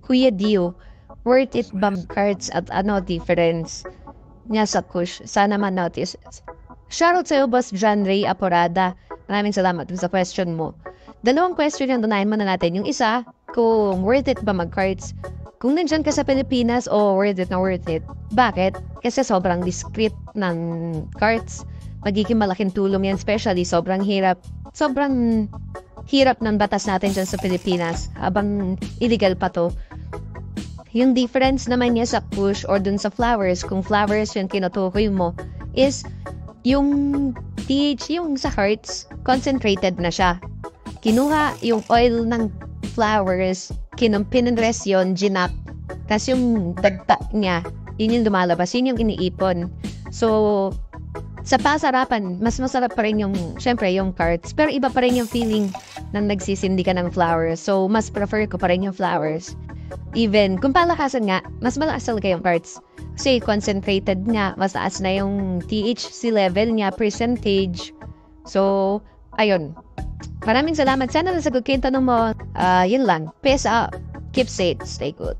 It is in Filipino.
Kuya Dio, worth it ba cards at ano difference niya sa kush? Sana ma-notice. Shoutout sa'yo, Boss John Ray Aporada. Maraming salamat sa question mo. Dalawang question yung dunahin muna natin. Yung isa, kung worth it ba mag-cards? Kung nandyan ka sa Pilipinas, worth it na worth it. Bakit? Kasi sobrang discreet ng cards. Magiging malaking tulong yan, especially sobrang hirap. Sobrang hirap ng batas natin dyan sa Pilipinas. Habang illegal pa to. Yung difference naman niya sa push or dun sa flowers, kung flowers yung kinutukoy mo, is yung TH, yung sa hearts, concentrated na siya. Kinuha yung oil ng flowers, pinres yun, ginap. Tapos yung dagta niya, yun yung lumalabas, yun yung iniipon. So, sa pasarapan, mas masarap pa rin yung, syempre, yung cards. Pero iba pa rin yung feeling nang nagsisindi ka ng flowers. So, mas prefer ko pa rin yung flowers. Even, kung palakasan nga, mas malakas talaga yung cards. Kasi concentrated nga, mas taas na yung THC level niya, percentage. So, ayun. Maraming salamat. Sana nasagot ko yung tanong mo. Yun lang. Peace out. Keep safe. Stay good.